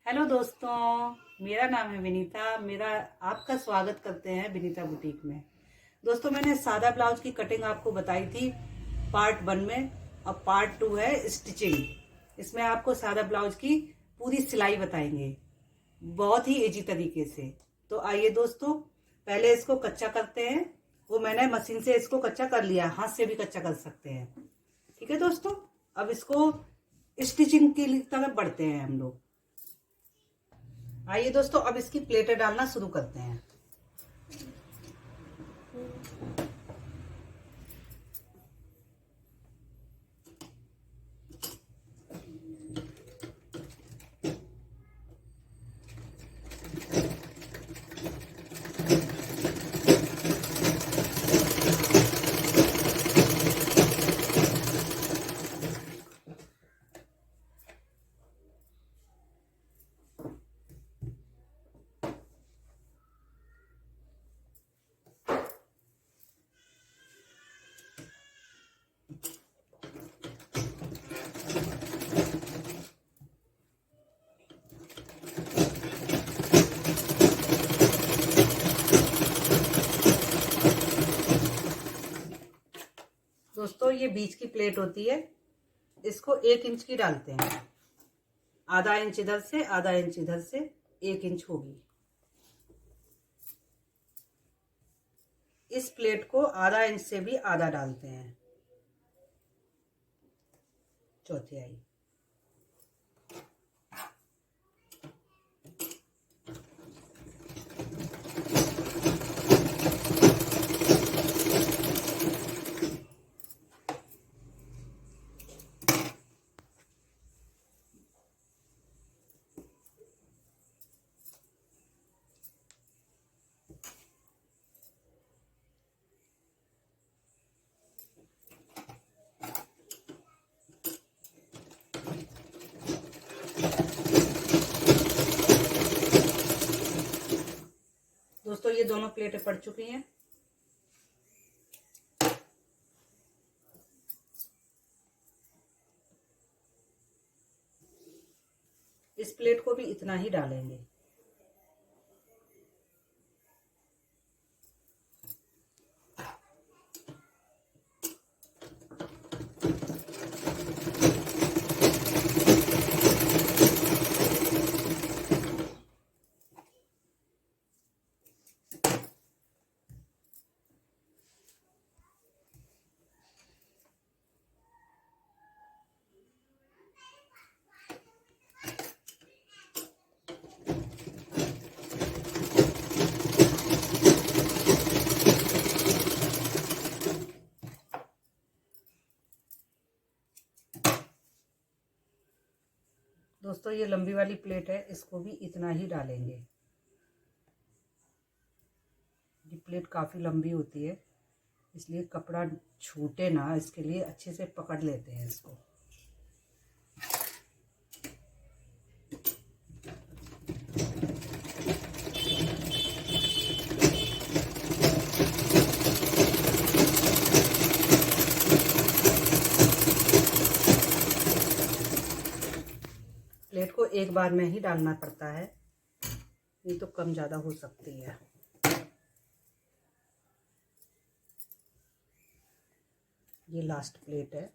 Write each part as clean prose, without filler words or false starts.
Hello दोस्तों, मेरा नाम है विनीता। मेरा आपका स्वागत करते हैं विनीता बुटीक में। दोस्तों, मैंने सादा ब्लाउज की कटिंग आपको बताई थी पार्ट 1 में, और पार्ट 2 है स्टिचिंग। इसमें आपको सादा ब्लाउज की पूरी सिलाई बताएंगे बहुत ही इजी तरीके से। तो आइए दोस्तों, पहले इसको कच्चा करते हैं। वो मैंने मशीन से इसको कच्चा कर लिया, हाथ से भी कच्चा कर सकते हैं। ठीक है दोस्तों, अब इसको स्टिचिंग की तरफ बढ़ते हैं हम लोग। आइए दोस्तों, अब इसकी प्लेटें डालना शुरू करते हैं। दोस्तों, ये बीच की प्लेट होती है, इसको 1 इंच की डालते हैं। आधा इंच इधर से, आधा इंच इधर से, 1 इंच होगी। इस प्लेट को आधा इंच से भी आधा डालते हैं, चौथाई। दोस्तों, ये दोनों प्लेटें पड़ चुकी हैं। इस प्लेट को भी इतना ही डालेंगे। दोस्तों, ये लंबी वाली प्लेट है, इसको भी इतना ही डालेंगे। ये प्लेट काफ़ी लंबी होती है, इसलिए कपड़ा छूटे ना, इसके लिए अच्छे से पकड़ लेते हैं इसको। प्लेट को एक बार में ही डालना पड़ता है, नहीं तो कम ज़्यादा हो सकती है। ये लास्ट प्लेट है।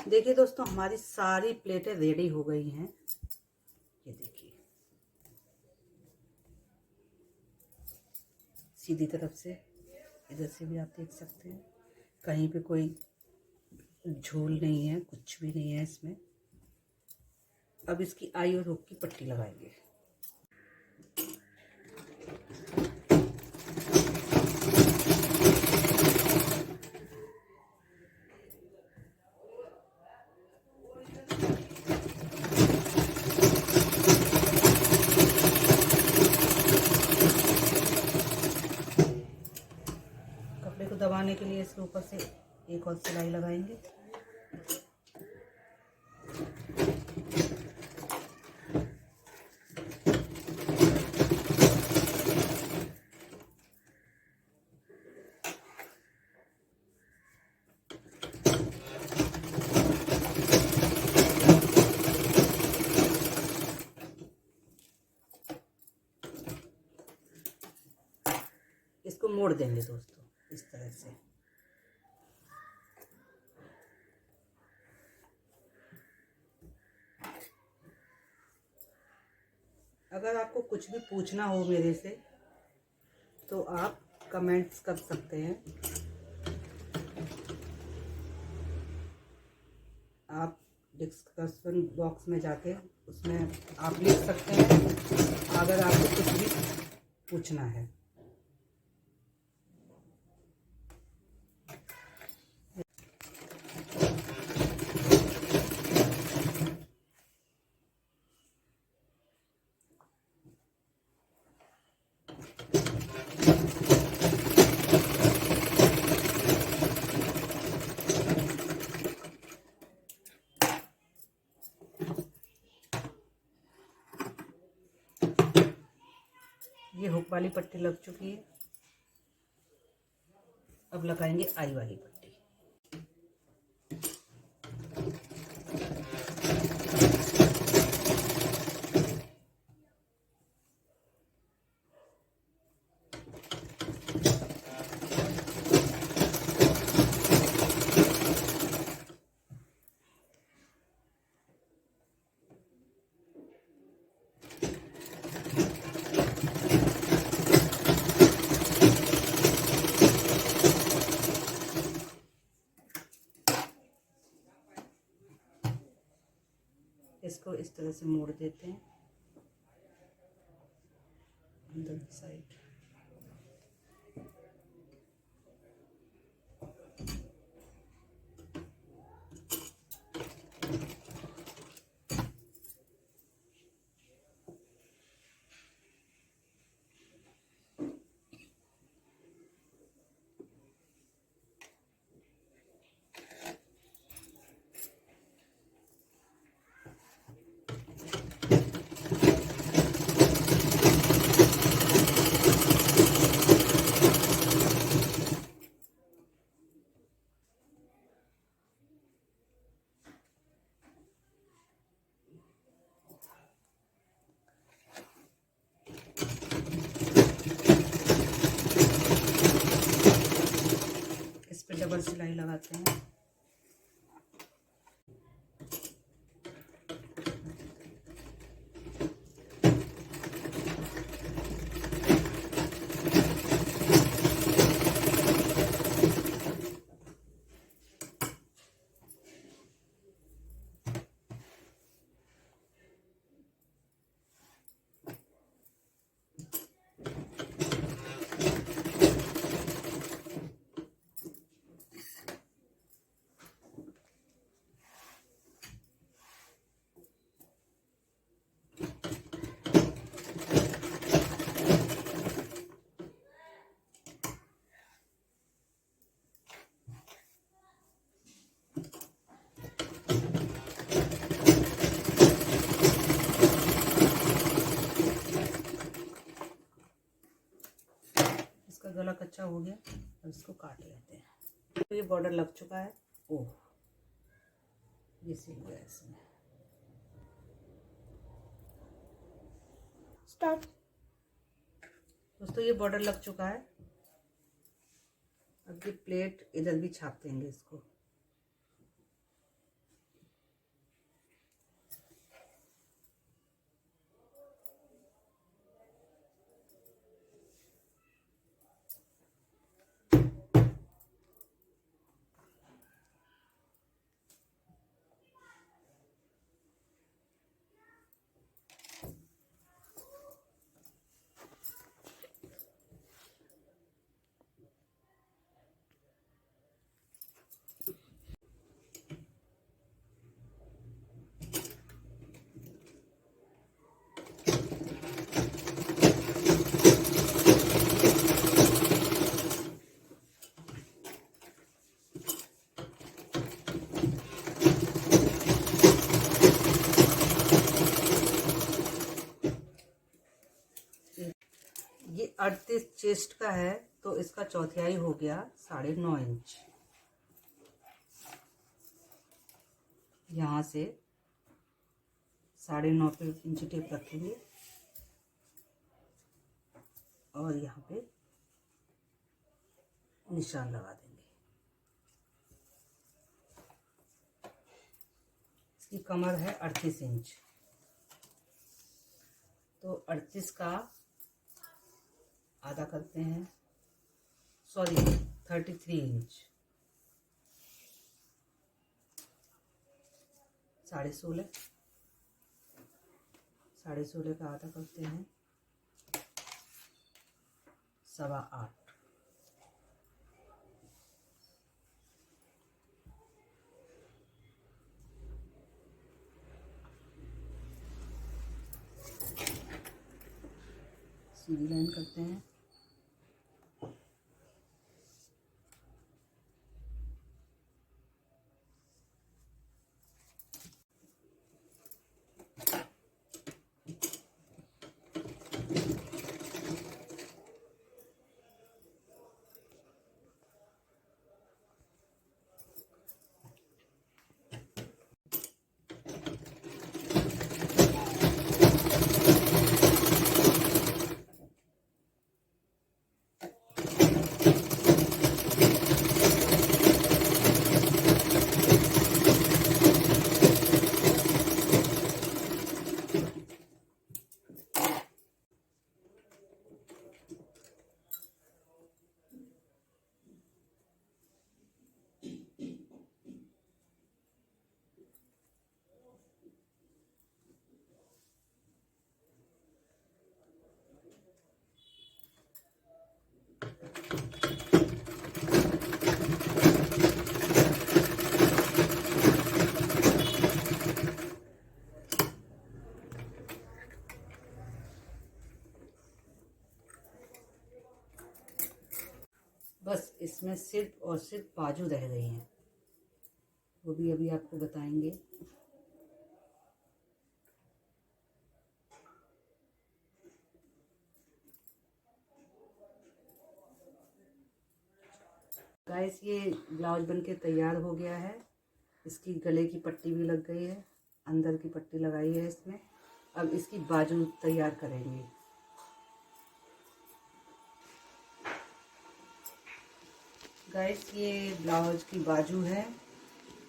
देखिए दोस्तों, हमारी सारी प्लेटें रेडी हो गई हैं। ये देखिए, सीधी तरफ से, इधर से भी आप देख सकते हैं, कहीं पे कोई झोल नहीं है, कुछ भी नहीं है इसमें। अब इसकी आई और हुक की पट्टी लगाएंगे। दबाने के लिए इसके ऊपर से एक और सिलाई लगाएंगे। इसको मोड़ देंगे दोस्तों इस तरह से। अगर आपको कुछ भी पूछना हो मेरे से तो आप कमेंट्स कर सकते हैं। आप डिस्कशन बॉक्स में जाके उसमें आप लिख सकते हैं अगर आपको कुछ भी पूछना है। ये हुक वाली पट्टी लग चुकी है। अब लगाएंगे आई वाली पट्टी। इसको इस तरह से मोड़ देते हैं अंदर की साइड। डबल सिलाई लगाते हैं। गला कच्चा हो गया, अब इसको काट लेते हैं। तो ये बॉर्डर लग चुका है। ओह, ये सिल गया इसमें। स्टार्ट। दोस्तों ये बॉर्डर लग चुका है। अब ये प्लेट इधर भी छाप देंगे इसको। ये 38 चेस्ट का है, तो इसका चौथाई हो गया 9.5 इंच। यहाँ से 9.5 इंच टेप रखेंगे और यहाँ पे निशान लगा देंगे। इसकी कमर है 38 इंच, तो 38 का आधा करते हैं, 33 इंच, 16.5 का आधा करते हैं 8.25। सीधी लाइन करते हैं। बस इसमें सिर्फ और सिर्फ बाजू रह गई हैं, वो भी अभी आपको बताएंगे। गाइस, ये ब्लाउज बनके तैयार हो गया है। इसकी गले की पट्टी भी लग गई है, अंदर की पट्टी लगाई है इसमें। अब इसकी बाजू तैयार करेंगे। गाइस, ये ब्लाउज की बाजू है।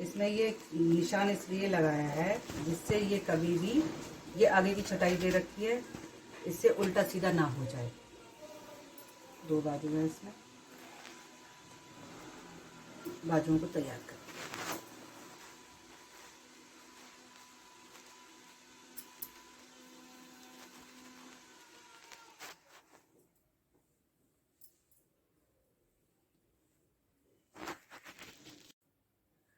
इसमें ये निशान इसलिए लगाया है जिससे ये कभी भी, ये आगे की छटाई दे रखी है, इससे उल्टा सीधा ना हो जाए। 2 बाजू है इसमें, बाजुओं को तैयार करें।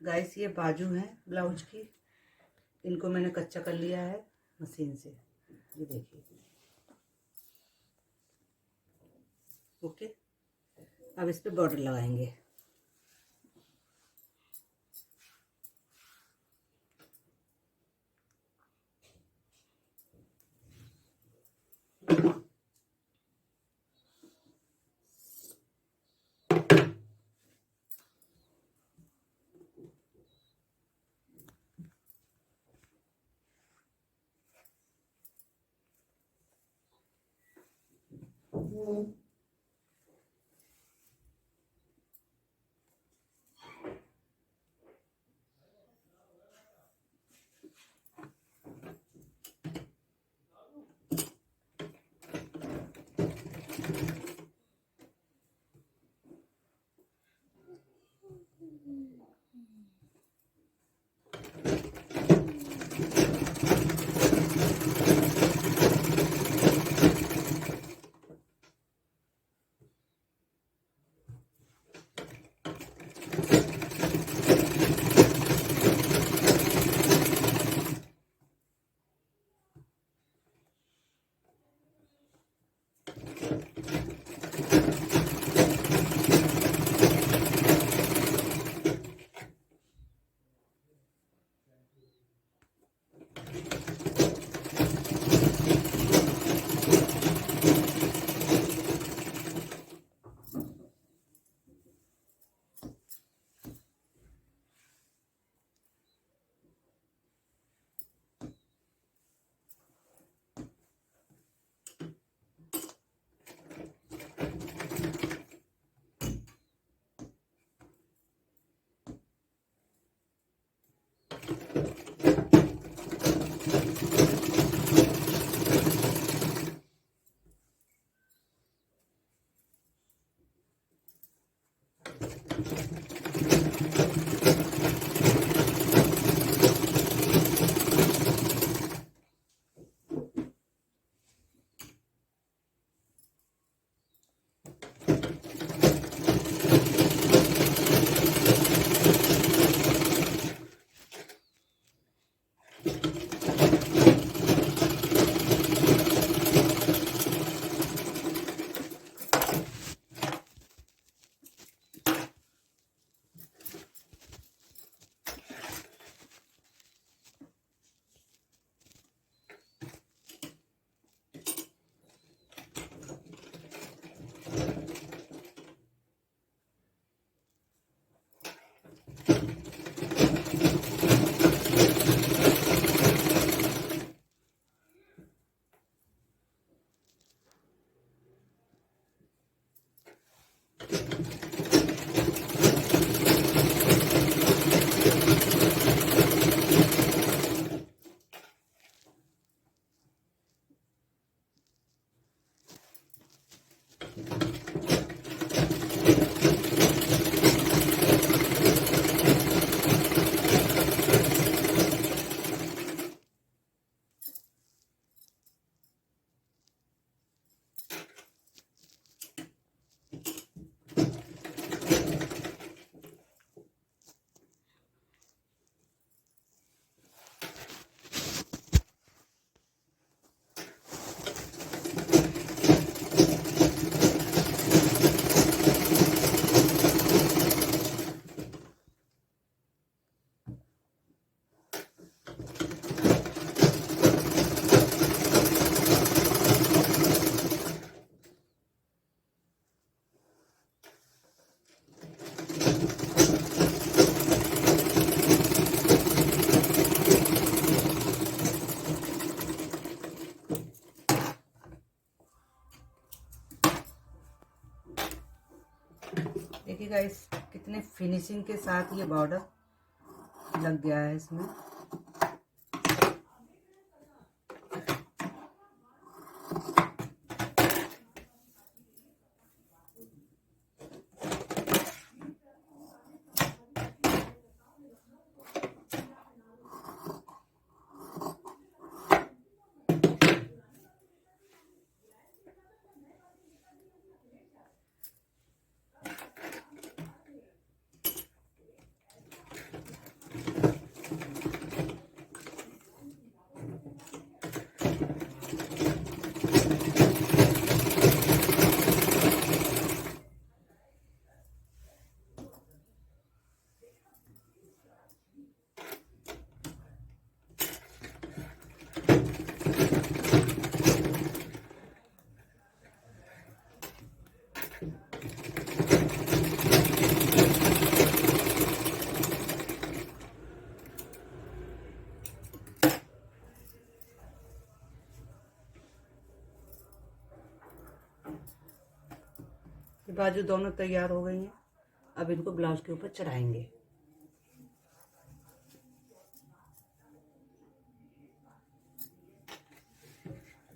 गाइस, ये बाजू हैं ब्लाउज की, इनको मैंने कच्चा कर लिया है मशीन से, ये देखिए। ओके, अब इस पे बॉर्डर लगाएंगे। देखिए गाइस कितने फिनिशिंग के साथ ये बॉर्डर लग गया है इसमें। बाजू दोनों तैयार हो गई हैं। अब इनको ब्लाउज के ऊपर चढ़ाएंगे।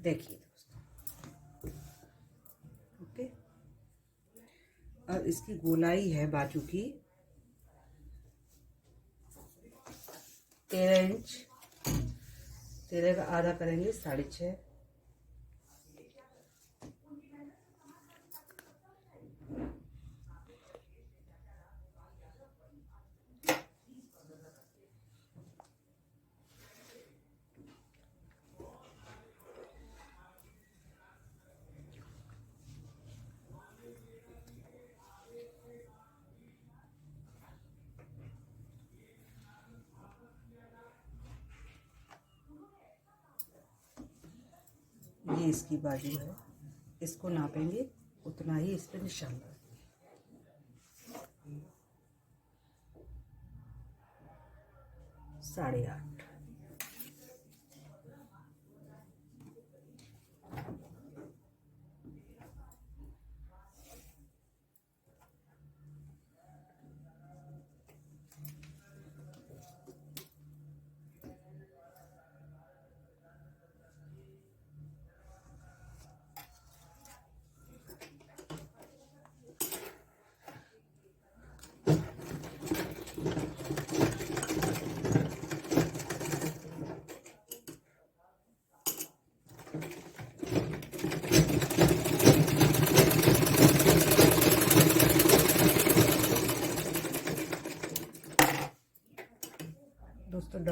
देखिए दोस्तों, ओके। अब इसकी गोलाई है बाजू की 13 इंच। 13 का आधा करेंगे 6.5। ये इसकी बाजू है, इसको नापेंगे उतना ही इस पे निशान लगाएंगे। 8.5।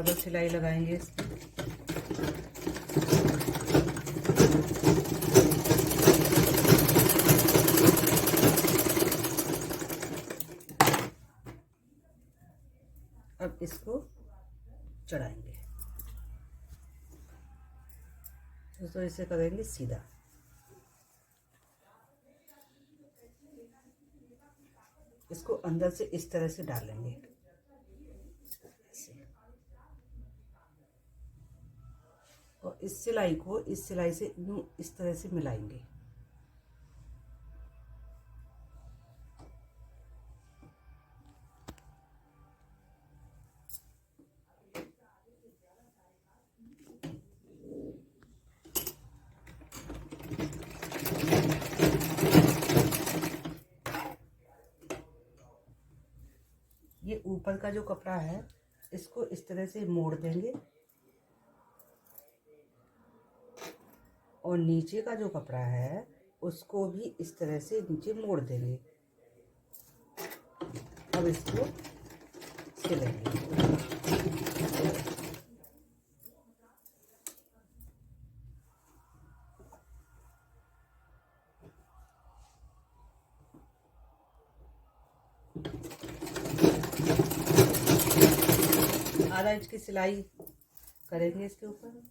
डबल सिलाई लगाएंगे इसमें। अब इसको चढ़ाएंगे दोस्तों, इसे करेंगे सीधा। इसको अंदर से इस तरह से डालेंगे ऐसे, और इस सिलाई को इस सिलाई से यूं इस तरह से मिलाएंगे। ये ऊपर का जो कपड़ा है इसको इस तरह से मोड़ देंगे, और नीचे का जो कपड़ा है उसको भी इस तरह से नीचे मोड़ देंगे। अब इसको सिलेंगे। आधा इंच की सिलाई करेंगे इसके ऊपर।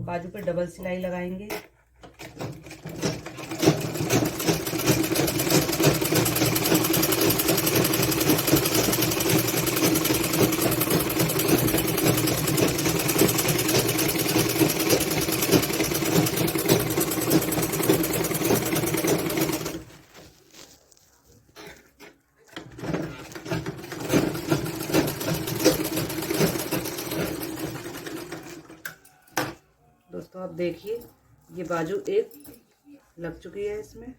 बाजू पे डबल सिलाई लगाएंगे। दोस्तों आप देखिए, ये बाजू एक लग चुकी है इसमें।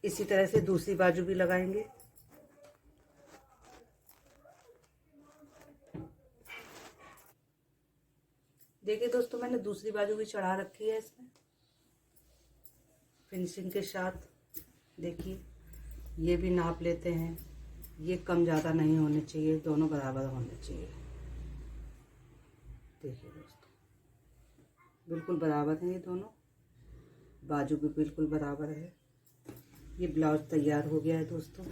इसी तरह से दूसरी बाजू भी लगाएंगे। देखिए दोस्तों, मैंने दूसरी बाजू भी चढ़ा रखी है इसमें फिनिशिंग के साथ। देखिए, ये भी नाप लेते हैं। ये कम ज़्यादा नहीं होने चाहिए, दोनों बराबर होने चाहिए। देखिए दोस्तों, बिल्कुल बराबर हैं ये दोनों, बाजू भी बिल्कुल बराबर है। ये ब्लाउज तैयार हो गया है दोस्तों।